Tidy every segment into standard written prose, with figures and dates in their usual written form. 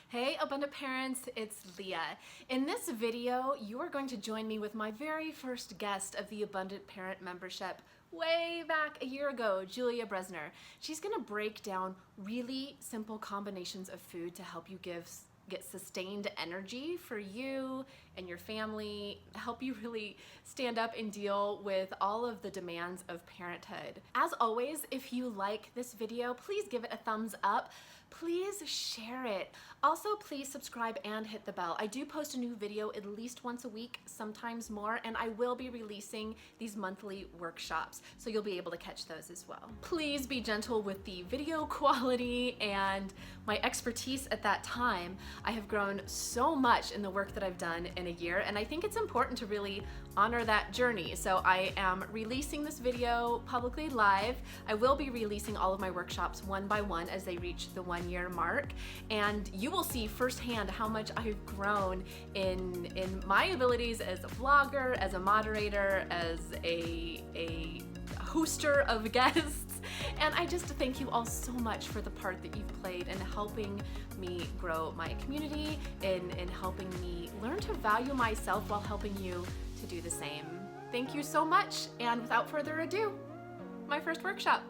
Hey Abundant Parents, it's Leah. In this video, you are going to join me with my very first guest of the Abundant Parent membership way back a year ago, Julia Bresner. She's gonna break down really simple combinations of food to help you get sustained energy for you and your family, help you really stand up and deal with all of the demands of parenthood. As always, if you like this video, please give it a thumbs up. Please share it. Also, please subscribe and hit the bell. I do post a new video at least once a week, sometimes more, and I will be releasing these monthly workshops, so you'll be able to catch those as well. Please be gentle with the video quality and my expertise at that time. I have grown so much in the work that I've done in a year, and I think it's important to really honor that journey. So I am releasing this video publicly live. I will be releasing all of my workshops one by one as they reach the 1-year mark, and you will see firsthand how much I've grown in my abilities as a vlogger, as a moderator, as a hoster of guests. And I just thank you all so much for the part that you've played in helping me grow my community, in helping me learn to value myself while helping you to do the same. Thank you so much, and without further ado, my first workshop.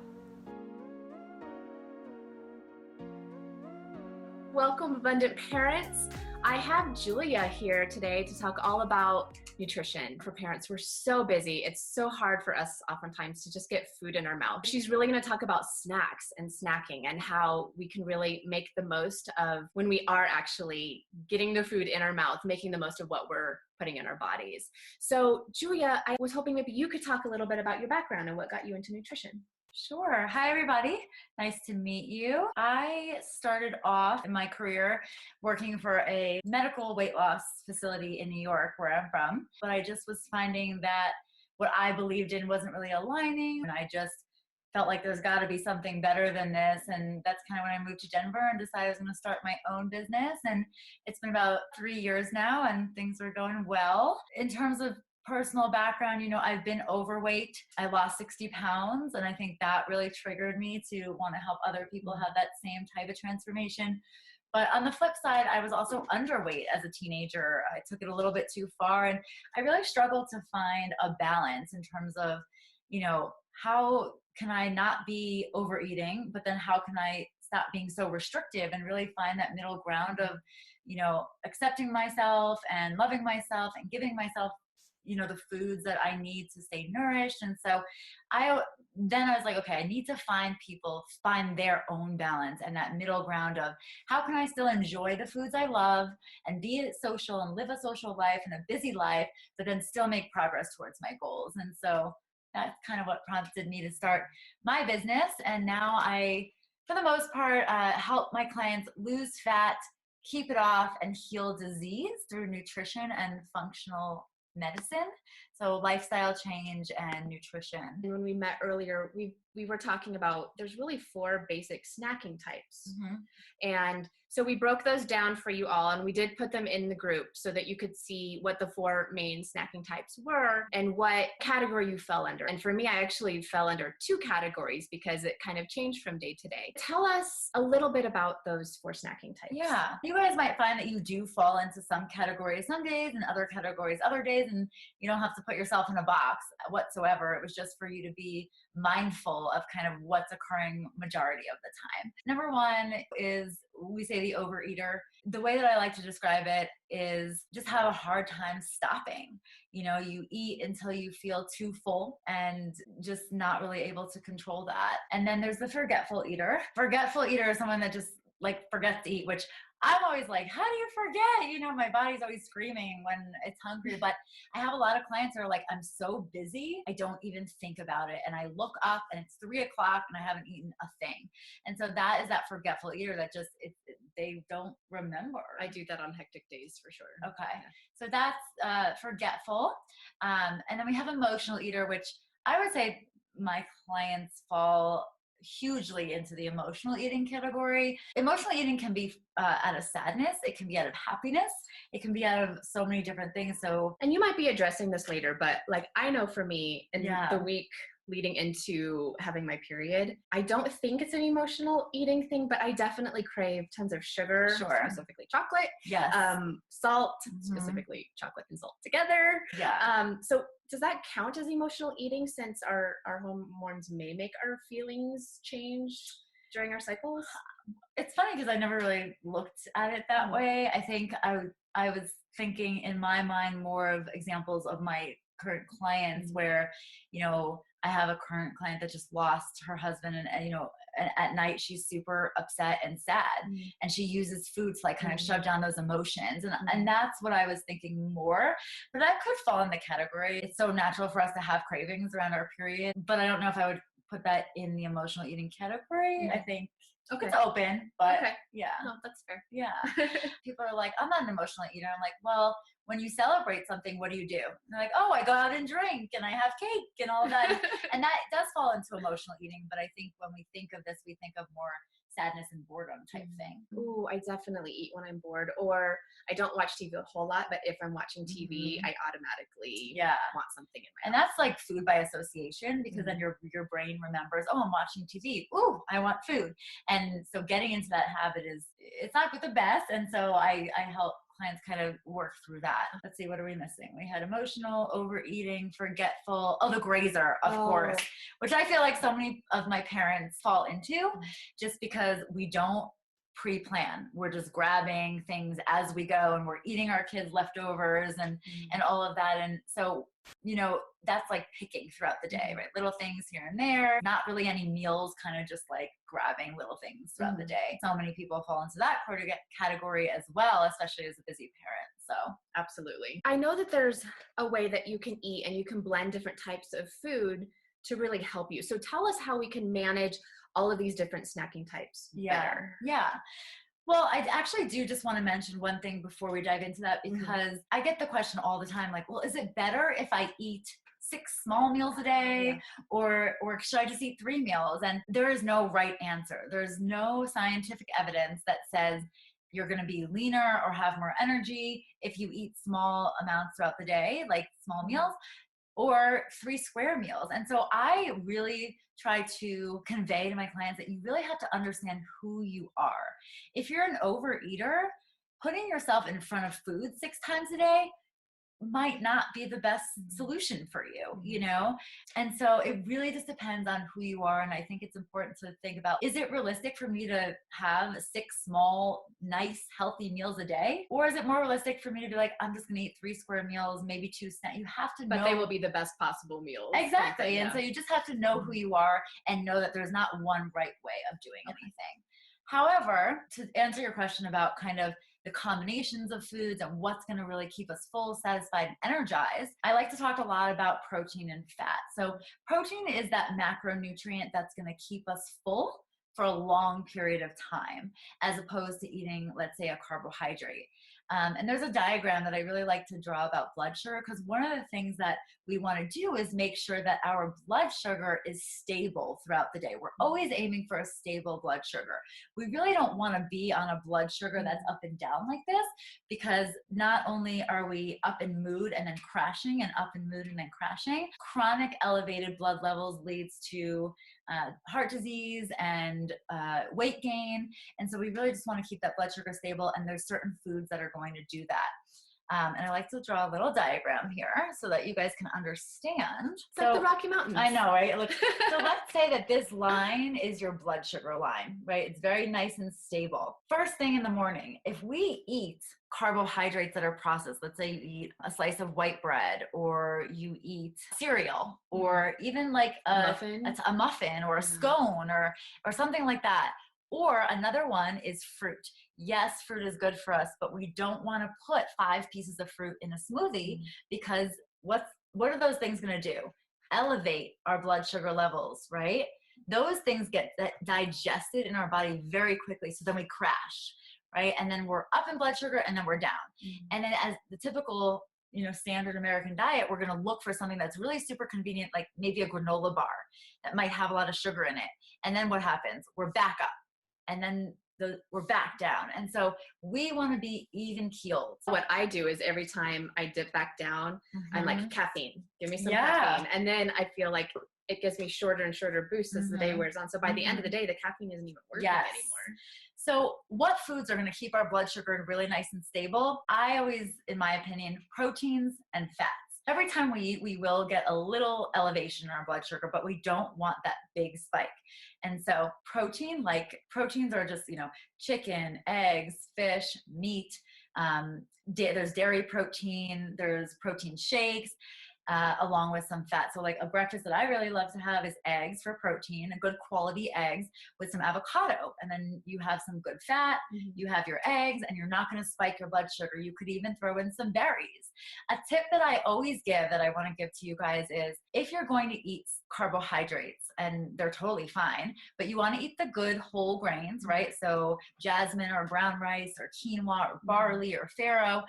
Welcome, Abundant Parents. I have Julia here today to talk all about nutrition for parents. We're so busy. It's so hard for us oftentimes to just get food in our mouth. She's really going to talk about snacks and snacking and how we can really make the most of when we are actually getting the food in our mouth, making the most of what we're putting in our bodies. So Julia, I was hoping maybe you could talk a little bit about your background and what got you into nutrition. Sure. Hi, everybody. Nice to meet you. I started off in my career working for a medical weight loss facility in New York, where I'm from. But I just was finding that what I believed in wasn't really aligning. And I just felt like there's got to be something better than this. And that's kind of when I moved to Denver and decided I was going to start my own business. And it's been about 3 years now, and things are going well. In terms of personal background, I've been overweight. I lost 60 pounds, and I think that really triggered me to want to help other people have that same type of transformation. But on the flip side, I was also underweight as a teenager. I took it a little bit too far, and I really struggled to find a balance in terms of, how can I not be overeating, but then how can I stop being so restrictive and really find that middle ground of, accepting myself and loving myself and giving myself the foods that I need to stay nourished. And so I was like, okay, I need to find their own balance and that middle ground of how can I still enjoy the foods I love and be social and live a social life and a busy life, but then still make progress towards my goals. And so that's kind of what prompted me to start my business. And now I, for the most part, help my clients lose fat, keep it off, and heal disease through nutrition and functional medicine. So lifestyle change and nutrition. And when we met earlier, we were talking about there's really 4 basic snacking types. Mm-hmm. And so we broke those down for you all, and we did put them in the group so that you could see what the 4 main snacking types were and what category you fell under. And for me, I actually fell under 2 categories because it kind of changed from day to day. Tell us a little bit about those 4 snacking types. Yeah. You guys might find that you do fall into some categories some days and other categories other days, and you don't have to put yourself in a box whatsoever. It was just for you to be mindful of kind of what's occurring majority of the time. Number 1 is, we say, the overeater. The way that I like to describe it is just have a hard time stopping. You eat until you feel too full and just not really able to control that. And then there's the forgetful eater. Forgetful eater is someone that just forgets to eat, which I'm always like, how do you forget? My body's always screaming when it's hungry. But I have a lot of clients that are like, I'm so busy, I don't even think about it. And I look up and it's 3 o'clock and I haven't eaten a thing. And so that is that forgetful eater that just, they don't remember. I do that on hectic days for sure. Okay. Yeah. So that's forgetful. And then we have emotional eater, which I would say my clients fall hugely into the emotional eating category. Emotional eating can be out of sadness. It can be out of happiness. It can be out of so many different things. So, and you might be addressing this later, but I know for me in the week leading into having my period. I don't think it's an emotional eating thing, but I definitely crave tons of sugar, Sure. specifically chocolate, Yes. salt, specifically chocolate and salt together. Yeah. So does that count as emotional eating, since our hormones may make our feelings change during our cycles? It's funny because I never really looked at it that way. I think I was thinking in my mind more of examples of my current clients where, you know, I have a current client that just lost her husband, and you know, at night she's super upset and sad, and she uses food to like kind of shove down those emotions, and that's what I was thinking more. But that could fall in the category. It's so natural for us to have cravings around our period, but I don't know if I would put that in the emotional eating category. I think it's open, but yeah. No, that's fair. Yeah. People are like, I'm not an emotional eater. I'm like, well, when you celebrate something, what do? And they're like, oh, I go out and drink and I have cake and all that. And that does fall into emotional eating. But I think when we think of this, we think of more sadness and boredom type thing. Ooh, I definitely eat when I'm bored, or I don't watch TV a whole lot, but if I'm watching TV, I automatically want something in my And that's like food by association, because then your brain remembers, oh, I'm watching TV. Ooh, I want food. And so getting into that habit it's not the best. And so I help clients kind of work through that. Let's see, what are we missing? We had emotional, overeating, forgetful. Oh, the grazer, of course, which I feel like so many of my parents fall into just because we don't pre-plan. We're just grabbing things as we go, and we're eating our kids' leftovers and all of that. And so, you know, that's like picking throughout the day, right? Little things here and there, not really any meals, kind of just like grabbing little things throughout the day. So many people fall into that category as well, especially as a busy parent. So absolutely. I know that there's a way that you can eat and you can blend different types of food to really help you. So tell us how we can manage all of these different snacking types better. Yeah. Well, I actually do just want to mention one thing before we dive into that, because I get the question all the time, like, well, is it better if I eat 6 small meals a day, or should I just eat 3 meals? And there is no right answer. There's no scientific evidence that says you're going to be leaner or have more energy if you eat small amounts throughout the day, like small meals, or 3 square meals. And so I really try to convey to my clients that you really have to understand who you are. If you're an overeater, putting yourself in front of food 6 times a day might not be the best solution for you, you know? And so it really just depends on who you are. And I think it's important to think about, is it realistic for me to have 6 small, nice, healthy meals a day? Or is it more realistic for me to be like, I'm just gonna eat 3 square meals, maybe 2 snacks? You have to know. But they will be the best possible meals. Exactly. And so you just have to know who you are and know that there's not one right way of doing anything. However, to answer your question about kind of the combinations of foods and what's going to really keep us full, satisfied, and energized, I like to talk a lot about protein and fat. So protein is that macronutrient that's going to keep us full for a long period of time, as opposed to eating, let's say, a carbohydrate. And there's a diagram that I really like to draw about blood sugar, because one of the things that we want to do is make sure that our blood sugar is stable throughout the day. We're always aiming for a stable blood sugar. We really don't want to be on a blood sugar that's up and down like this, because not only are we up in mood and then crashing, and up in mood and then crashing, chronic elevated blood levels leads to heart disease and weight gain. And so we really just want to keep that blood sugar stable, and there's certain foods that are going to do that. And I like to draw a little diagram here so that you guys can understand. It's like the Rocky Mountains. I know, right? Look, so let's say that this line is your blood sugar line, right? It's very nice and stable. First thing in the morning, if we eat carbohydrates that are processed, let's say you eat a slice of white bread, or you eat cereal, or even like a muffin or a scone or something like that. Or another one is fruit. Yes, fruit is good for us, but we don't want to put 5 pieces of fruit in a smoothie, because what are those things going to do? Elevate our blood sugar levels, right? Those things get digested in our body very quickly, so then we crash, right? And then we're up in blood sugar, and then we're down. And then, as the typical, you know, standard American diet, we're going to look for something that's really super convenient, like maybe a granola bar that might have a lot of sugar in it. And then what happens? We're back up. And then we're back down. And so we want to be even keeled. What I do is every time I dip back down, I'm like, caffeine, give me some Yeah. caffeine. And then I feel like it gives me shorter and shorter boosts as the day wears on. So by the end of the day, the caffeine isn't even working anymore. So what foods are going to keep our blood sugar really nice and stable? I always, in my opinion, proteins and fats. Every time we eat, we will get a little elevation in our blood sugar, but we don't want that big spike. And so proteins are just, chicken, eggs, fish, meat. There's dairy protein, there's protein shakes, along with some fat. So like a breakfast that I really love to have is eggs for protein, a good quality eggs with some avocado. And then you have some good fat, you have your eggs, and you're not going to spike your blood sugar. You could even throw in some berries. A tip that I always give that I want to give to you guys is if you're going to eat carbohydrates, and they're totally fine, but you want to eat the good whole grains, right? So jasmine or brown rice or quinoa or barley or farro.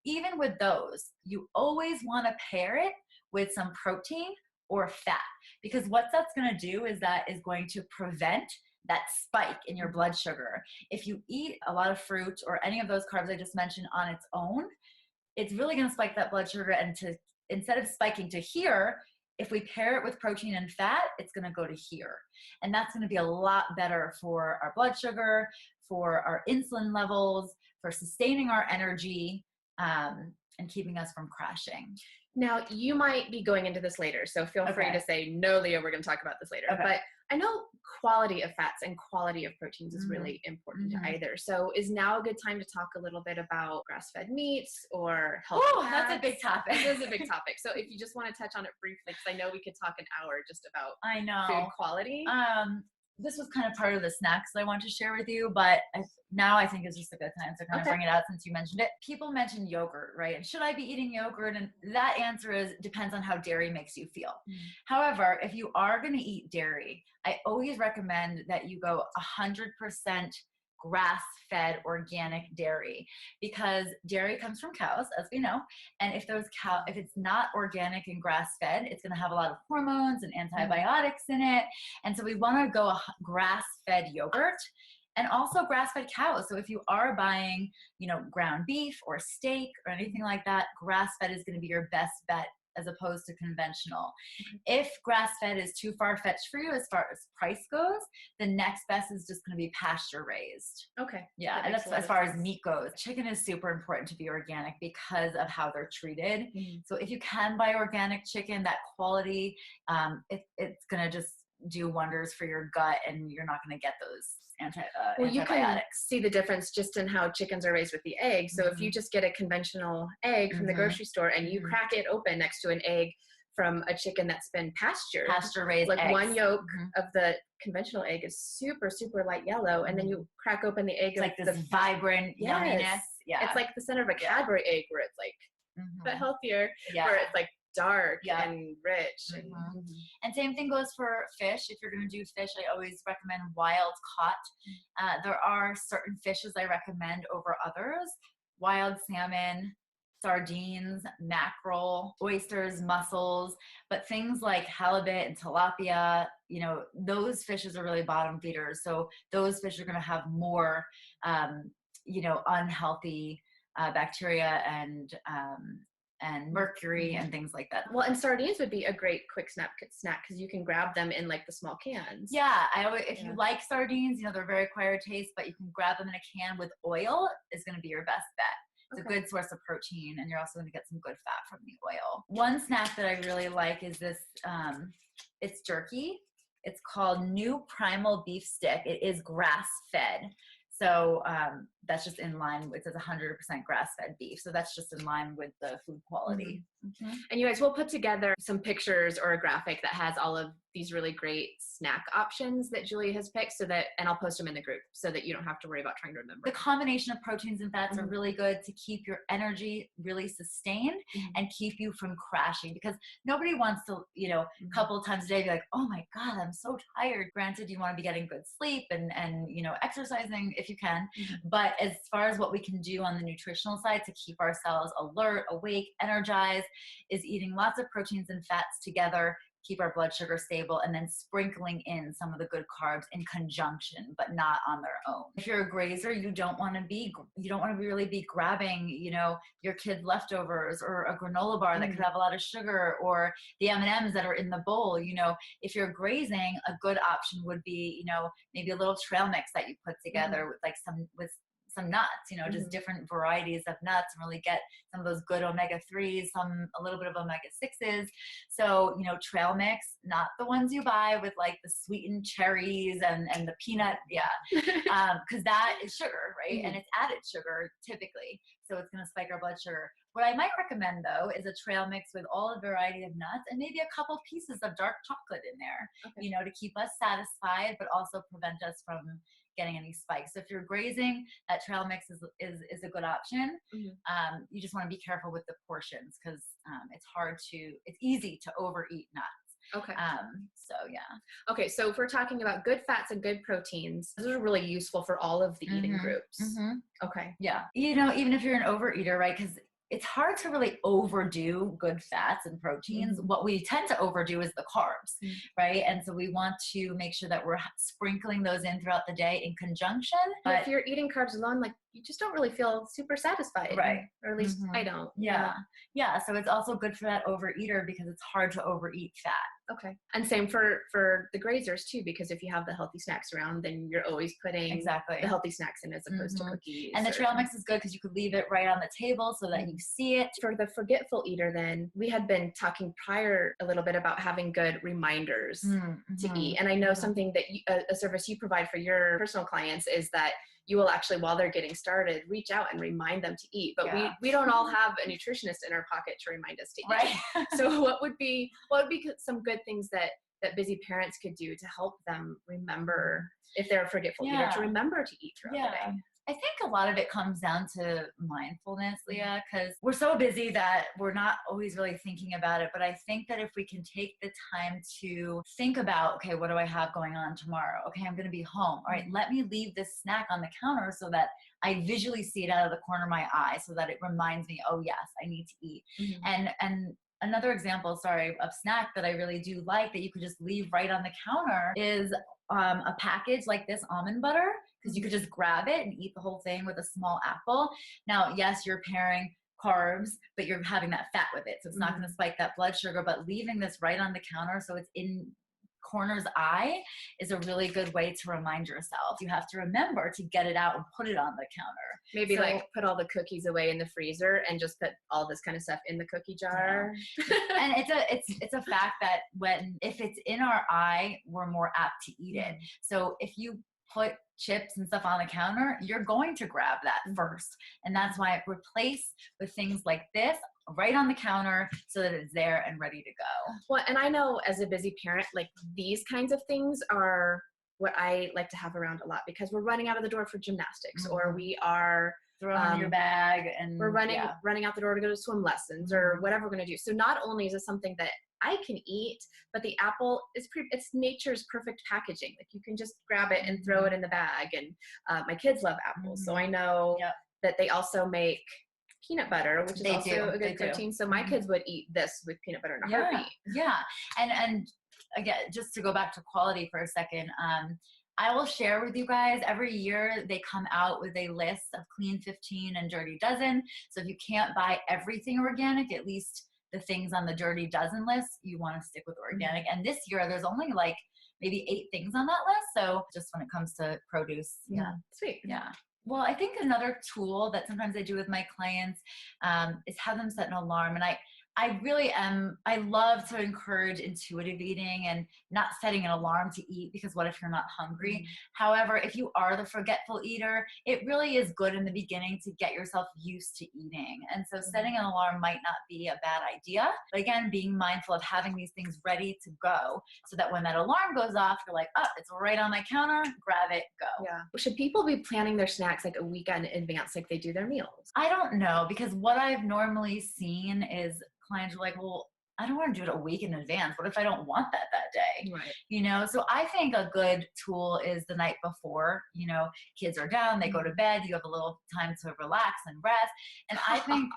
Even with those, you always want to pair it with some protein or fat, because what that's going to do is that is going to prevent that spike in your blood sugar. If you eat a lot of fruit or any of those carbs I just mentioned on its own, it's really going to spike that blood sugar. And instead of spiking to here, if we pair it with protein and fat, it's going to go to here. And that's going to be a lot better for our blood sugar, for our insulin levels, for sustaining our energy, and keeping us from crashing. Now, you might be going into this later, so feel free to say, no, Leah, we're going to talk about this later. But I know quality of fats and quality of proteins is really important to either. So is now a good time to talk a little bit about grass-fed meats or healthy fats? That's a big topic. It is a big topic. So if you just want to touch on it briefly, because I know we could talk an hour just about food quality. This was kind of part of the snacks that I want to share with you, but now I think it's just a good time to kind of bring it out since you mentioned it. People mention yogurt, right? And should I be eating yogurt? And that answer depends on how dairy makes you feel. However, if you are going to eat dairy, I always recommend that you go 100% grass-fed organic dairy, because dairy comes from cows, as we know. And if it's not organic and grass-fed, it's going to have a lot of hormones and antibiotics in it. And so we want to go grass-fed yogurt and also grass-fed cows. So if you are buying, ground beef or steak or anything like that, grass-fed is going to be your best bet as opposed to conventional. If grass-fed is too far-fetched for you as far as price goes, the next best is just going to be pasture-raised. Yeah, and that's as far as meat goes. Chicken is super important to be organic because of how they're treated. So if you can buy organic chicken, that quality, it's going to just do wonders for your gut, and you're not going to get those antibiotics. You can see the difference just in how chickens are raised with the egg. So if you just get a conventional egg from the grocery store and you crack it open next to an egg from a chicken that's been pasture-raised, like eggs. One yolk of the conventional egg is super, super light yellow, and then you crack open the egg. It's like this vibrant yumminess. Yeah, it's like the center of a Cadbury egg, where it's like but healthier, where it's like dark and rich. And same thing goes for fish. If you're going to do fish, I always recommend wild caught. There are certain fishes I recommend over others. Wild salmon, sardines, mackerel, oysters, mussels, but things like halibut and tilapia, those fishes are really bottom feeders. So those fish are going to have more, unhealthy bacteria and mercury and things like that. Well, and sardines would be a great quick snack because you can grab them in like the small cans. Yeah, if you like sardines, they're very acquired taste, but you can grab them in a can with oil is going to be your best bet. It's a good source of protein, and you're also going to get some good fat from the oil. One snack that I really like is this, it's jerky. It's called New Primal Beef Stick. It is grass-fed. So that's just in line with, it says 100% grass-fed beef. So that's just in line with the food quality. And you guys, we'll put together some pictures or a graphic that has all of these really great snack options that Julie has picked, and I'll post them in the group so that you don't have to worry about trying to remember. The combination of proteins and fats are really good to keep your energy really sustained and keep you from crashing, because nobody wants to, a couple of times a day be like, oh my God, I'm so tired. Granted, you want to be getting good sleep and exercising if you can, but as far as what we can do on the nutritional side to keep ourselves alert, awake, energized, is eating lots of proteins and fats together keep our blood sugar stable, and then sprinkling in some of the good carbs in conjunction, but not on their own. If you're a grazer, you don't want to really be grabbing, your kid's leftovers or a granola bar that could have a lot of sugar, or the M&Ms that are in the bowl. If you're grazing, a good option would be, maybe a little trail mix that you put together with some nuts, just different varieties of nuts, and really get some of those good omega-3s, a little bit of omega-6s. So, trail mix, not the ones you buy with like the sweetened cherries and the peanut. Because that is sugar, right? And it's added sugar typically. So it's going to spike our blood sugar. What I might recommend though is a trail mix with all a variety of nuts and maybe a couple pieces of dark chocolate in there, to keep us satisfied, but also prevent us from getting any spikes. So if you're grazing, that trail mix is a good option. You just want to be careful with the portions, because it's easy to overeat nuts. Okay. Okay, so if we're talking about good fats and good proteins, those are really useful for all of the eating groups. Okay. Yeah. Even if you're an overeater, right? Because it's hard to really overdo good fats and proteins. What we tend to overdo is the carbs, right? And so we want to make sure that we're sprinkling those in throughout the day in conjunction. But if you're eating carbs alone, like, you just don't really feel super satisfied. Right. Or at least I don't. Yeah. So it's also good for that overeater, because it's hard to overeat fat. Okay. And same for the grazers too, because if you have the healthy snacks around, then you're always putting the healthy snacks in as opposed to cookies. And the trail mix is good because you could leave it right on the table so that you see it. For the forgetful eater, then we had been talking prior a little bit about having good reminders to eat. And I know something that a service you provide for your personal clients is that you will actually, while they're getting started, reach out and remind them to eat. But we don't all have a nutritionist in our pocket to remind us to eat. Right. So what would be some good things that busy parents could do to help them remember, if they're a forgetful eater, to remember to eat throughout the day? I think a lot of it comes down to mindfulness, Leah, because we're so busy that we're not always really thinking about it. But I think that if we can take the time to think about, okay, what do I have going on tomorrow? Okay, I'm going to be home. All right, let me leave this snack on the counter so that I visually see it out of the corner of my eye, so that it reminds me, oh yes, I need to eat. And another example, of snack that I really do like that you could just leave right on the counter is a package like this almond butter, because you could just grab it and eat the whole thing with a small apple. Now, yes, you're pairing carbs, but you're having that fat with it. So it's not going to spike that blood sugar, but leaving this right on the counter so it's in corner's eye is a really good way to remind yourself. You have to remember to get it out and put it on the counter. Maybe put all the cookies away in the freezer and just put all this kind of stuff in the cookie jar. And it's a fact that if it's in our eye, we're more apt to eat it. So if you put chips and stuff on the counter, you're going to grab that first. And that's why I replace with things like this right on the counter so that it's there and ready to go. Well, and I know as a busy parent, like these kinds of things are what I like to have around a lot, because we're running out of the door for gymnastics, or we are throwing in your bag and we're running out the door to go to swim lessons or whatever we're going to do. So not only is it something that I can eat, but the apple it's nature's perfect packaging. Like you can just grab it and throw it in the bag. And my kids love apples. So I know that they also make peanut butter, which is also a good protein. So my kids would eat this with peanut butter in a heartbeat. Yeah. And again, just to go back to quality for a second, I will share with you guys, every year they come out with a list of Clean 15 and Dirty Dozen. So if you can't buy everything organic, at least the things on the Dirty Dozen list, you want to stick with organic. And this year there's only like maybe 8 things on that list. So just when it comes to produce. Sweet. Yeah. Well, I think another tool that sometimes I do with my clients is have them set an alarm. And I love to encourage intuitive eating and not setting an alarm to eat, because what if you're not hungry? However, if you are the forgetful eater, it really is good in the beginning to get yourself used to eating. And so setting an alarm might not be a bad idea. But again, being mindful of having these things ready to go so that when that alarm goes off, you're like, oh, it's right on my counter, grab it, go. Yeah. Should people be planning their snacks like a week in advance, like they do their meals? I don't know, because what I've normally seen is clients are like, well, I don't want to do it a week in advance. What if I don't want that day? Right. So I think a good tool is the night before, kids are down, they go to bed, you have a little time to relax and rest. And I think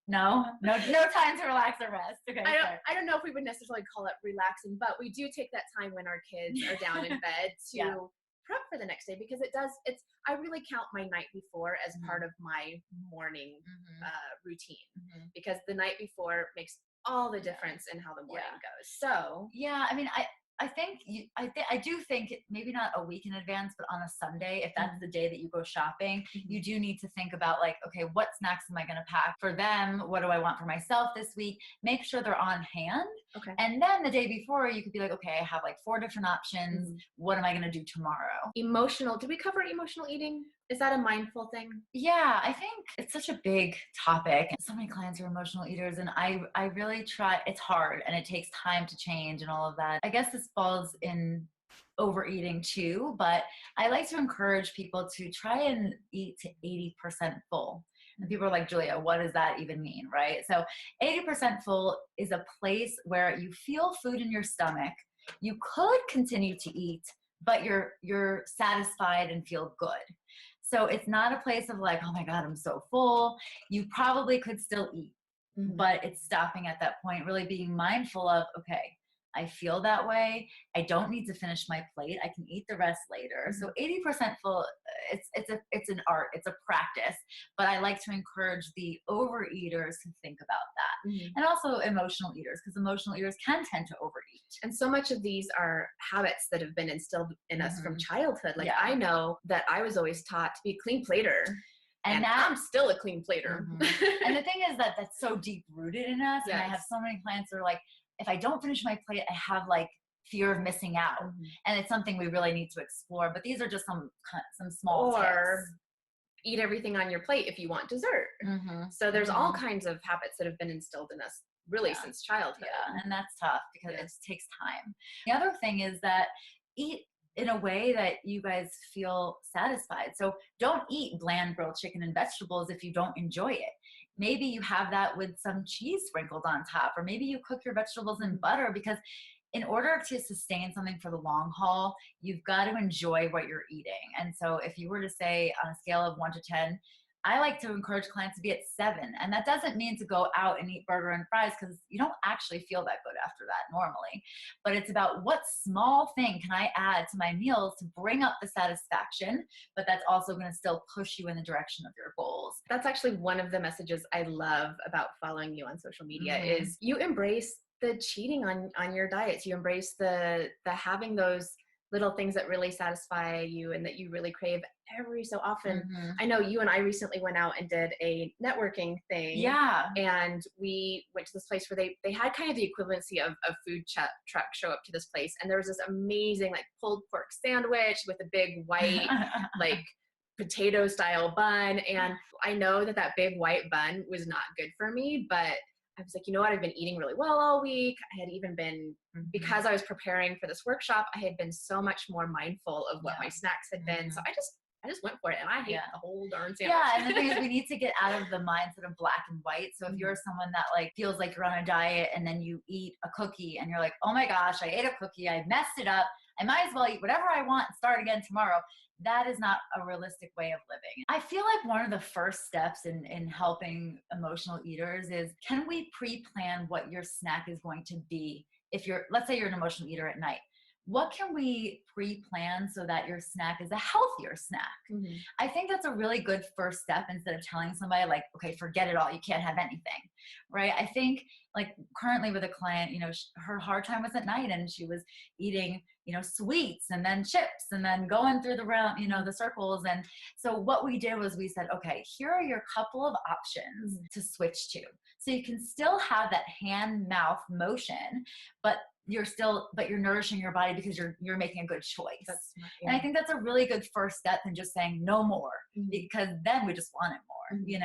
No time to relax or rest. Okay. I don't know if we would necessarily call it relaxing, but we do take that time when our kids are down in bed to Yeah. prep for the next day, because I really count my night before as part of my morning routine, because the night before makes all the difference in how the morning goes. So yeah, I mean, I do think maybe not a week in advance, but on a Sunday, if that's the day that you go shopping, you do need to think about like, okay, what snacks am I going to pack for them? What do I want for myself this week? Make sure they're on hand. Okay. And then the day before, you could be like, okay, I have like 4 different options. What am I going to do tomorrow? Did we cover emotional eating? Is that a mindful thing? Yeah, I think it's such a big topic. So many clients are emotional eaters, and I really try. It's hard and it takes time to change and all of that. I guess this falls in overeating too, but I like to encourage people to try and eat to 80% full. And people are like, Julia, what does that even mean, right? So 80% full is a place where you feel food in your stomach. You could continue to eat, but you're satisfied and feel good. So it's not a place of like, oh my God, I'm so full. You probably could still eat, but it's stopping at that point, really being mindful of, okay, I feel that way. I don't need to finish my plate. I can eat the rest later. So 80% full, it's an art, it's a practice, but I like to encourage the overeaters to think about that. And also emotional eaters, because emotional eaters can tend to overeat. And so much of these are habits that have been instilled in us from childhood. Like I know that I was always taught to be a clean plater. And I'm still a clean plater. And the thing is that that's so deep rooted in us. And I have so many clients that are like, if I don't finish my plate, I have like fear of missing out. And it's something we really need to explore. But these are just some small tips. Eat everything on your plate if you want dessert. So there's all kinds of habits that have been instilled in us really since childhood. Yeah, and that's tough because it takes time. The other thing is that eat in a way that you guys feel satisfied. So don't eat bland grilled chicken and vegetables if you don't enjoy it. Maybe you have that with some cheese sprinkled on top, or maybe you cook your vegetables in butter, because in order to sustain something for the long haul, you've got to enjoy what you're eating. And so if you were to say on a scale of 1 to 10, I like to encourage clients to be at 7. And that doesn't mean to go out and eat burger and fries, because you don't actually feel that good after that normally. But it's about what small thing can I add to my meals to bring up the satisfaction, but that's also going to still push you in the direction of your goals. That's actually one of the messages I love about following you on social media is you embrace the cheating on your diets. You embrace the having those little things that really satisfy you and that you really crave every so often. I know you and I recently went out and did a networking thing. Yeah. And we went to this place where they had kind of the equivalency of a food truck show up to this place. And there was this amazing like pulled pork sandwich with a big white like potato style bun. And I know that big white bun was not good for me, but I was like, you know what? I've been eating really well all week. I had even been, because I was preparing for this workshop, I had been so much more mindful of what my snacks had been. So I just went for it, and I hate the whole darn sandwich. Yeah, and the thing is, we need to get out of the mindset of black and white. So if you're someone that like feels like you're on a diet and then you eat a cookie and you're like, oh my gosh, I ate a cookie, I messed it up, I might as well eat whatever I want and start again tomorrow. That is not a realistic way of living. I feel like one of the first steps in helping emotional eaters is, can we pre-plan what your snack is going to be? If let's say you're an emotional eater at night, what can we pre-plan so that your snack is a healthier snack? I think that's a really good first step, instead of telling somebody like, okay, forget it all, you can't have anything, right? I think like currently with a client, her hard time was at night, and she was eating, sweets and then chips and then going through the round, the circles. And so what we did was we said, okay, here are your couple of options to switch to. So you can still have that hand-mouth motion, but you're nourishing your body because you're making a good choice. And I think that's a really good first step in just saying no more, because then we just want it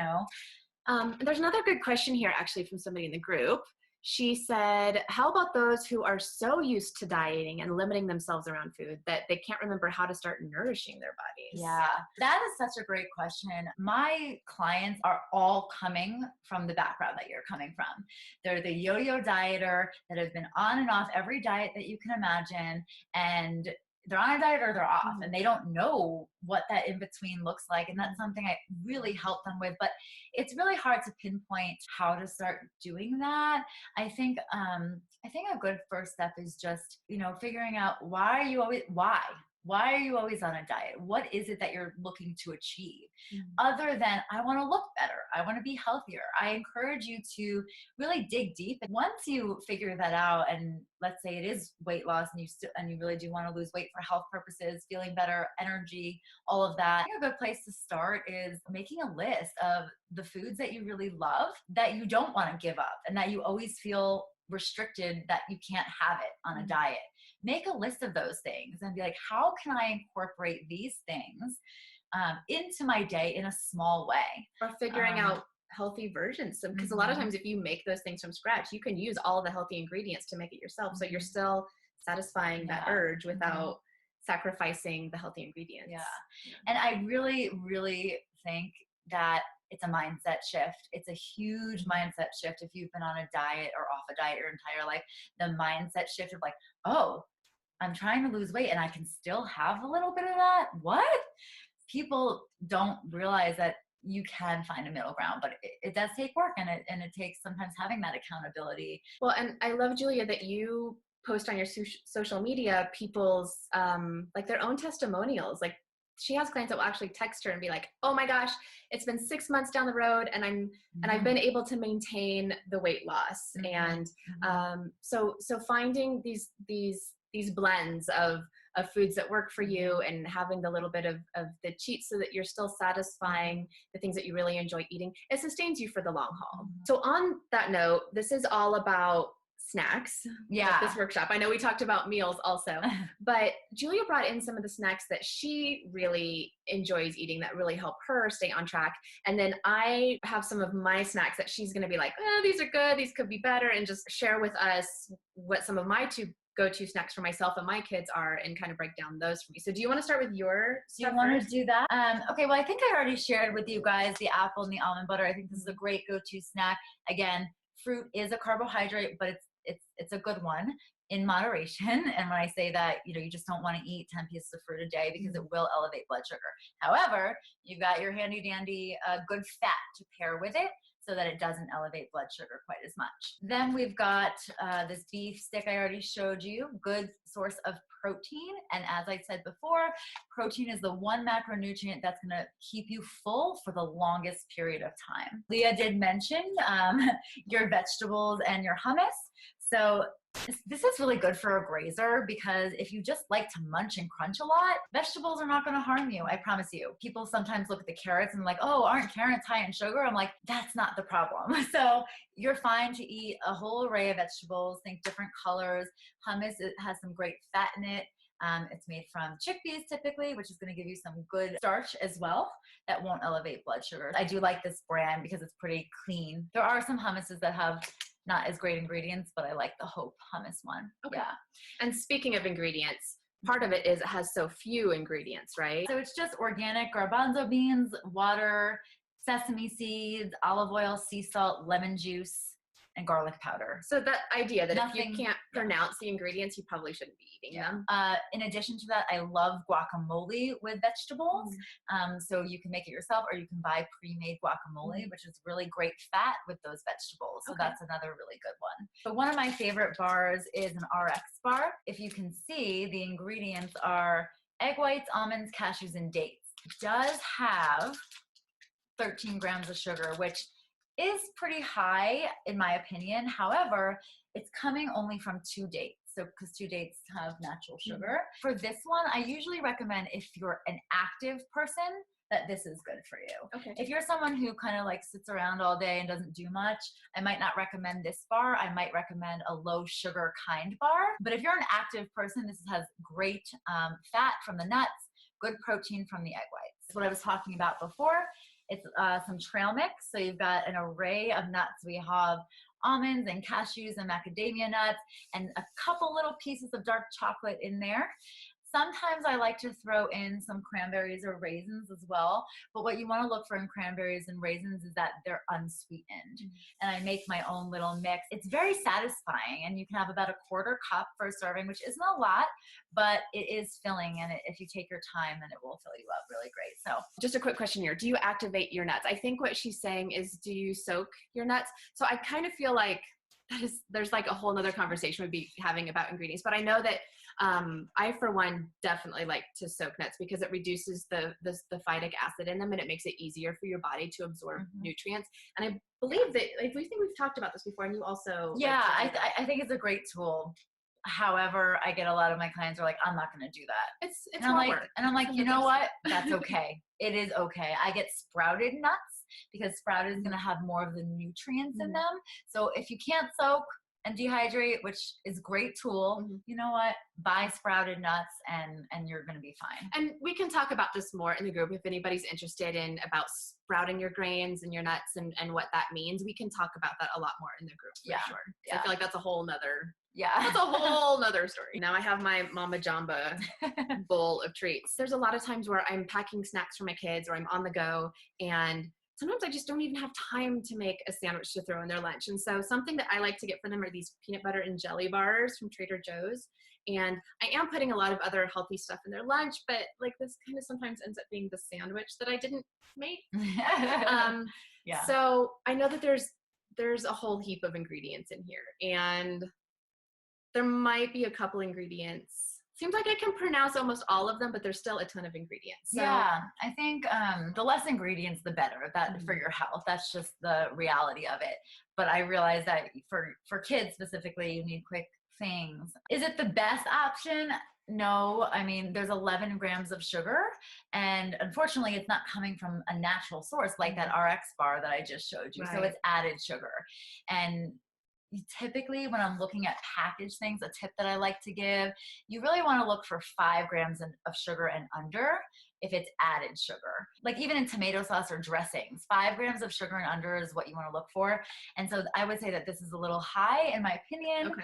more, There's another good question here actually from somebody in the group. She said, how about those who are so used to dieting and limiting themselves around food that they can't remember how to start nourishing their bodies? Yeah, that is such a great question. My clients are all coming from the background that you're coming from. They're the yo-yo dieter that has been on and off every diet that you can imagine, and they're on a diet or they're off, and they don't know what that in between looks like. And that's something I really help them with, but it's really hard to pinpoint how to start doing that. I think a good first step is just, figuring out why are you always on a diet? What is it that you're looking to achieve? Other than, I want to look better, I want to be healthier. I encourage you to really dig deep. And once you figure that out, and let's say it is weight loss, and you really do want to lose weight for health purposes, feeling better, energy, all of that, I think a good place to start is making a list of the foods that you really love, that you don't want to give up, and that you always feel restricted that you can't have it on a diet. Make a list of those things and be like, how can I incorporate these things into my day in a small way? Or figuring out healthy versions. Because a lot of times if you make those things from scratch, you can use all the healthy ingredients to make it yourself. So you're still satisfying that urge without sacrificing the healthy ingredients. Yeah. And I really, really think that it's a mindset shift. It's a huge mindset shift if you've been on a diet or off a diet your entire life. The mindset shift of like, oh, I'm trying to lose weight and I can still have a little bit of that. What? People don't realize that you can find a middle ground, but it does take work, and it takes sometimes having that accountability. Well, and I love, Julia, that you post on your social media people's like their own testimonials. Like, she has clients that will actually text her and be like, oh my gosh, it's been 6 months down the road and I've been able to maintain the weight loss. And so finding these blends of foods that work for you, and having the little bit of the cheat so that you're still satisfying the things that you really enjoy eating, it sustains you for the long haul. So on that note, this is all about snacks. This workshop. I know we talked about meals also, but Julia brought in some of the snacks that she really enjoys eating that really help her stay on track. And then I have some of my snacks that she's going to be like, oh, these are good, these could be better, and just share with us what some of my two go-to snacks for myself and my kids are, and kind of break down those for me. So do you want to start with your stuff? Do you want to do that? Okay, well, I think I already shared with you guys the apple and the almond butter. I think this is a great go-to snack. Again, fruit is a carbohydrate, but it's a good one in moderation. And when I say that, you just don't want to eat 10 pieces of fruit a day because it will elevate blood sugar. However, you've got your handy dandy good fat to pair with it, so that it doesn't elevate blood sugar quite as much. Then we've got this beef stick I already showed you, good source of protein. And as I said before, protein is the one macronutrient that's gonna keep you full for the longest period of time. Leah did mention your vegetables and your hummus. So this is really good for a grazer, because if you just like to munch and crunch a lot, vegetables are not going to harm you. I promise you. People sometimes look at the carrots and like, oh, aren't carrots high in sugar? I'm like, that's not the problem. So you're fine to eat a whole array of vegetables. Think different colors. Hummus, it has some great fat in it. It's made from chickpeas typically, which is going to give you some good starch as well that won't elevate blood sugar. I do like this brand because it's pretty clean. There are some hummuses that have not as great ingredients, but I like the Hope hummus one. Okay. Yeah. And speaking of ingredients, part of it is it has so few ingredients, right? So it's just organic garbanzo beans, water, sesame seeds, olive oil, sea salt, lemon juice, and garlic powder. So that idea that if you can't pronounce the ingredients, you probably shouldn't be eating them. In addition to that, I love guacamole with vegetables. So you can make it yourself, or you can buy pre-made guacamole, which is really great fat with those vegetables. So that's another really good one. But one of my favorite bars is an RX bar. If you can see, the ingredients are egg whites, almonds, cashews, and dates. It does have 13 grams of sugar, which is pretty high in my opinion. However, it's coming only from 2 dates. So because 2 dates have natural sugar. For this one, I usually recommend, if you're an active person, that this is good for you. Okay. If you're someone who kind of like sits around all day and doesn't do much, I might not recommend this bar. I might recommend a low sugar kind bar. But if you're an active person, this has great fat from the nuts, good protein from the egg whites. That's what I was talking about before. It's some trail mix. So you've got an array of nuts. We have almonds and cashews and macadamia nuts and a couple little pieces of dark chocolate in there. Sometimes I like to throw in some cranberries or raisins as well. But what you want to look for in cranberries and raisins is that they're unsweetened. And I make my own little mix. It's very satisfying, and you can have about a quarter cup for a serving, which isn't a lot, but it is filling. And if you take your time, then it will fill you up really great. So just a quick question here. Do you activate your nuts? I think what she's saying is, do you soak your nuts? So I kind of feel like there's like a whole nother conversation we'd be having about ingredients, but I know that I, for one, definitely like to soak nuts because it reduces the phytic acid in them, and it makes it easier for your body to absorb nutrients. And I believe that, like, we think we've talked about this before, and you also I think it's a great tool. However, I get a lot of my clients are like, I'm not going to do that. It's more work. And I'm like, you know what? That's okay. It is okay. I get sprouted nuts because sprouted is going to have more of the nutrients in them. So if you can't soak and dehydrate, which is a great tool, you know what? Buy sprouted nuts and you're going to be fine. And we can talk about this more in the group if anybody's interested in about sprouting your grains and your nuts and what that means. We can talk about that a lot more in the group for sure. I feel like that's a whole nother that's a whole nother story. Now I have my Mama Jamba bowl of treats. There's a lot of times where I'm packing snacks for my kids or I'm on the go, and sometimes I just don't even have time to make a sandwich to throw in their lunch. And so something that I like to get for them are these peanut butter and jelly bars from Trader Joe's. And I am putting a lot of other healthy stuff in their lunch, but like this kind of sometimes ends up being the sandwich that I didn't make. So I know that there's a whole heap of ingredients in here, and there might be a couple ingredients. Seems like I can pronounce almost all of them, but there's still a ton of ingredients. So. Yeah, I think the less ingredients, the better. That for your health. That's just the reality of it. But I realize that for kids specifically, you need quick things. Is it the best option? No. I mean, there's 11 grams of sugar, and unfortunately, it's not coming from a natural source like that RX bar that I just showed you. Right. So it's added sugar, and typically when I'm looking at packaged things, a tip that I like to give, you really want to look for 5 grams of sugar and under if it's added sugar. Like even in tomato sauce or dressings, 5 grams of sugar and under is what you want to look for. And so I would say that this is a little high in my opinion. Okay.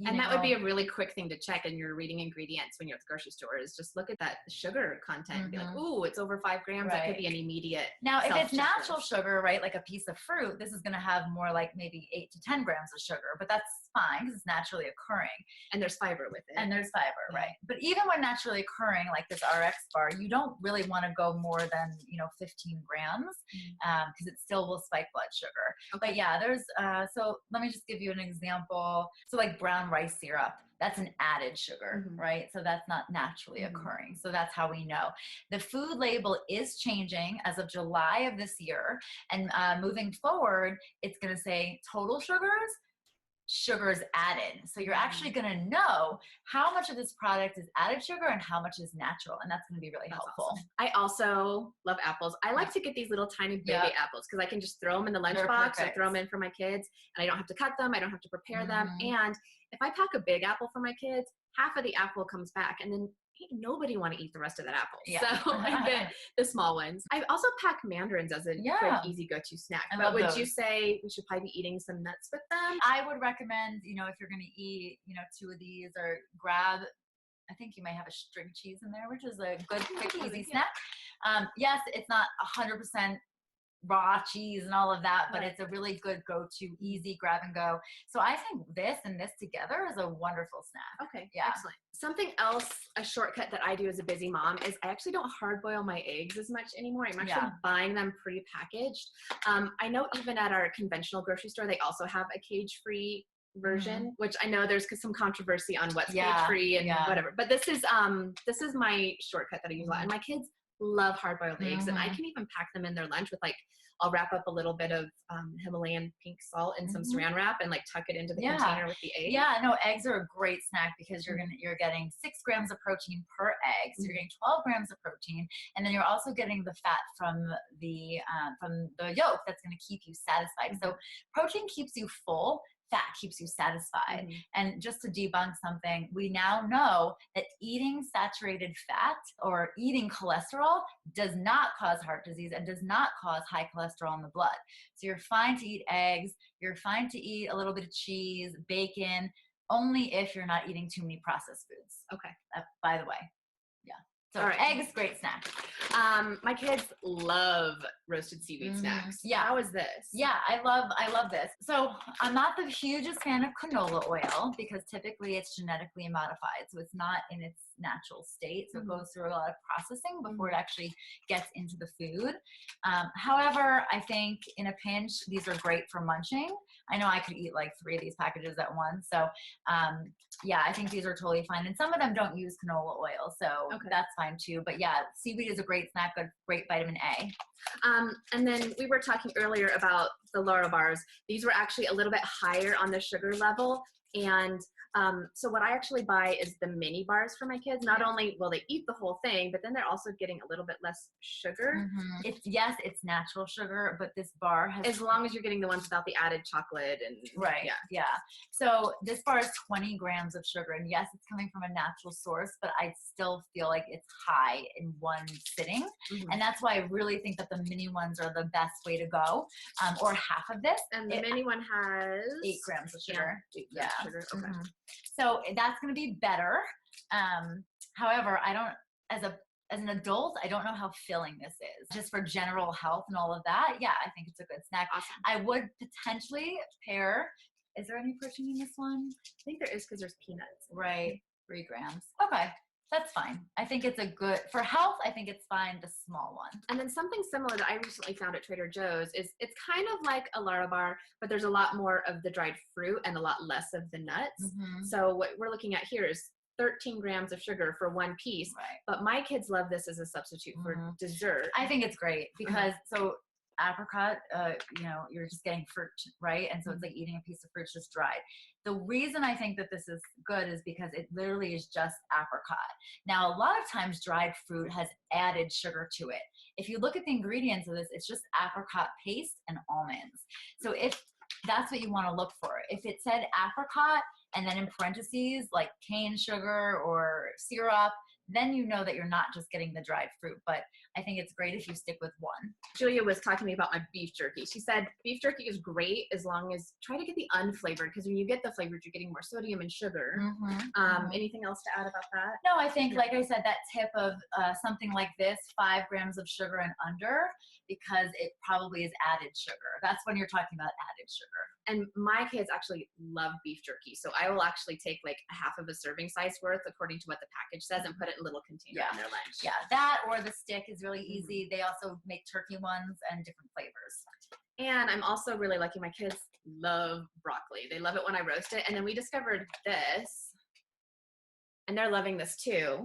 And that would be a really quick thing to check in your reading ingredients when you're at the grocery store, is just look at that sugar content and be like, ooh, it's over 5 grams. Right. That could be an immediate. Now, if it's natural sugar, right, like a piece of fruit, this is going to have more like maybe 8 to 10 grams of sugar, but that's fine because it's naturally occurring. And there's fiber with it. And there's fiber, right. But even when naturally occurring, like this RX bar, you don't really want to go more than, 15 grams because it still will spike blood sugar. Okay. But yeah, there's, so let me just give you an example. So like brown rice syrup, that's an added sugar, right? So that's not naturally occurring. So that's how we know. The food label is changing as of July of this year. And moving forward, it's going to say total sugars added. So you're actually going to know how much of this product is added sugar and how much is natural. And that's going to be really helpful. Awesome. I also love apples. I like to get these little tiny baby apples because I can just throw them in the lunchbox or throw them in for my kids, and I don't have to cut them. I don't have to prepare them. And if I pack a big apple for my kids, half of the apple comes back, and then nobody want to eat the rest of that apple. So I get the small ones. I also pack mandarins as a quick, easy go-to snack. But would you say we should probably be eating some nuts with them? I would recommend, if you're going to eat, 2 of these, or grab, I think you might have a string cheese in there, which is a good, quick, easy snack. Yes, it's not 100% raw cheese and all of that, but it's a really good go-to, easy grab and go. So I think this and this together is a wonderful snack. Okay, excellent. Something else, a shortcut that I do as a busy mom is I actually don't hard boil my eggs as much anymore. I'm actually buying them pre-packaged. I know even at our conventional grocery store, they also have a cage-free version, which I know there's some controversy on what's cage-free and whatever. But this is my shortcut that I use a lot. And my kids love hard-boiled eggs, and I can even pack them in their lunch with I'll wrap up a little bit of Himalayan pink salt in some saran wrap and tuck it into the container with the egg. Yeah, no, eggs are a great snack because you're getting 6 grams of protein per egg, so you're getting 12 grams of protein, and then you're also getting the fat from the yolk that's going to keep you satisfied. So protein keeps you full. Fat keeps you satisfied. And just to debunk something, we now know that eating saturated fat or eating cholesterol does not cause heart disease and does not cause high cholesterol in the blood. So you're fine to eat eggs, you're fine to eat a little bit of cheese, bacon, only if you're not eating too many processed foods. Okay. By the way. Yeah. So All right. eggs, great snack. My kids love roasted seaweed snacks. Yeah. How is this? Yeah, I love this. So I'm not the hugest fan of canola oil because typically it's genetically modified. So it's not in its natural state. So it goes through a lot of processing before it actually gets into the food. However, I think in a pinch, these are great for munching. I know I could eat like 3 of these packages at once. So yeah, I think these are totally fine. And some of them don't use canola oil. So that's fine too. But yeah, seaweed is a great snack, great vitamin A. And then we were talking earlier about the Lara bars. These were actually a little bit higher on the sugar level. And so what I actually buy is the mini bars for my kids. Not only will they eat the whole thing, but then they're also getting a little bit less sugar. Yes, it's natural sugar, but this bar has, as long as you're getting the ones without the added chocolate and yeah. So this bar is 20 grams of sugar, and yes, it's coming from a natural source, but I still feel like it's high in one sitting, and that's why I really think that the mini ones are the best way to go, or half of this. And the mini one has 8 grams of sugar. Yeah, 8 grams of sugar. Okay. So that's going to be better. However, I don't, as an adult, I don't know how filling this is. Just for general health and all of that, yeah, I think it's a good snack. Awesome. I would potentially pair, is there any protein in this one? I think there is because there's peanuts. Right, 3 grams. Okay, that's fine. I think it's a good, for health, I think it's fine, the small one. And then something similar that I recently found at Trader Joe's is it's kind of like a Lara bar, but there's a lot more of the dried fruit and a lot less of the nuts. So what we're looking at here is 13 grams of sugar for one piece, but my kids love this as a substitute for dessert. I think it's great because so apricot, you know, you're just getting fruit, right? And so it's like eating a piece of fruit just dried. The reason I think that this is good is because it literally is just apricot. Now, a lot of times dried fruit has added sugar to it. If you look at the ingredients of this, it's just apricot paste and almonds. So if that's what you want to look for, if it said apricot and then in parentheses like cane sugar or syrup, then you know that you're not just getting the dried fruit. But I think it's great if you stick with one. Julia was talking to me about my beef jerky. She said beef jerky is great as long as try to get the unflavored, because when you get the flavored, you're getting more sodium and sugar. Anything else to add about that? No, I think, like I said, that tip of something like this, 5 grams of sugar and under, because it probably is added sugar. That's when you're talking about added sugar. And my kids actually love beef jerky. So I will actually take like a half of a serving size worth according to what the package says and put it in a little container in their lunch. Yeah, that or the stick is really easy. They also make turkey ones and different flavors. And I'm also really lucky. My kids love broccoli. They love it when I roast it. And then we discovered this. And they're loving this too.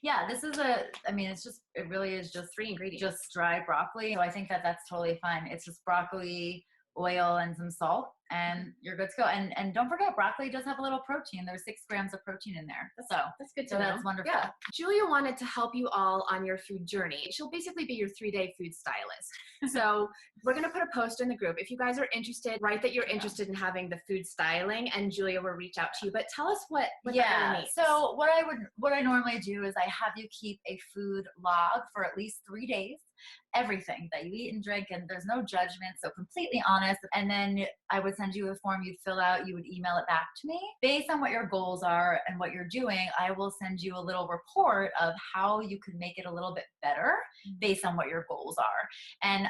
Yeah, this is it really is just 3 ingredients. Just dried broccoli. So I think that that's totally fine. It's just broccoli, oil, and some salt, and you're good to go. And don't forget, broccoli does have a little protein. There's 6 grams of protein in there. That's good to know. That's wonderful. Yeah. Julia wanted to help you all on your food journey. She'll basically be your 3-day food stylist. So we're going to put a post in the group. If you guys are interested, write that you're interested in having the food styling, and Julia will reach out to you. But tell us what that means. So what I normally do is I have you keep a food log for at least 3 days. Everything that you eat and drink, and there's no judgment, so completely honest. And then I would send you a form you'd fill out, you would email it back to me. Based on what your goals are and what you're doing, I will send you a little report of how you could make it a little bit better based on what your goals are. And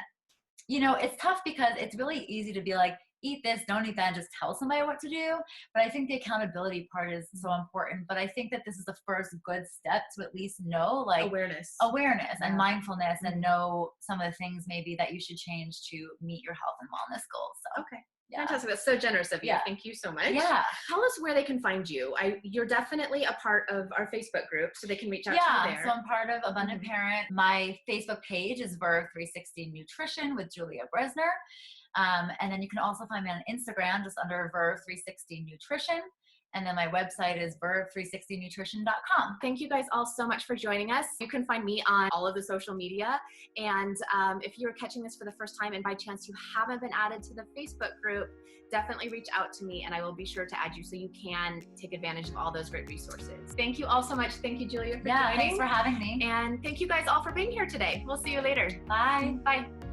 you know, it's tough because it's really easy to be like, eat this, don't eat that, and just tell somebody what to do. But I think the accountability part is so important. But I think that this is the first good step to at least know, like, awareness and mindfulness, and know some of the things maybe that you should change to meet your health and wellness goals. So fantastic. That's so generous of you. Thank you so much. Tell us where they can find you. You're definitely a part of our Facebook group, so they can reach out to you there. So I'm part of Abundant Parent. My Facebook page is Verve 360 Nutrition with Julia Bresner. And then you can also find me on Instagram just under Verve 360 Nutrition. And then my website is verve360nutrition.com. Thank you guys all so much for joining us. You can find me on all of the social media. And if you're catching this for the first time and by chance you haven't been added to the Facebook group, definitely reach out to me and I will be sure to add you so you can take advantage of all those great resources. Thank you all so much. Thank you, Julia, for joining. Thanks for having me. And thank you guys all for being here today. We'll see you later. Bye. Bye.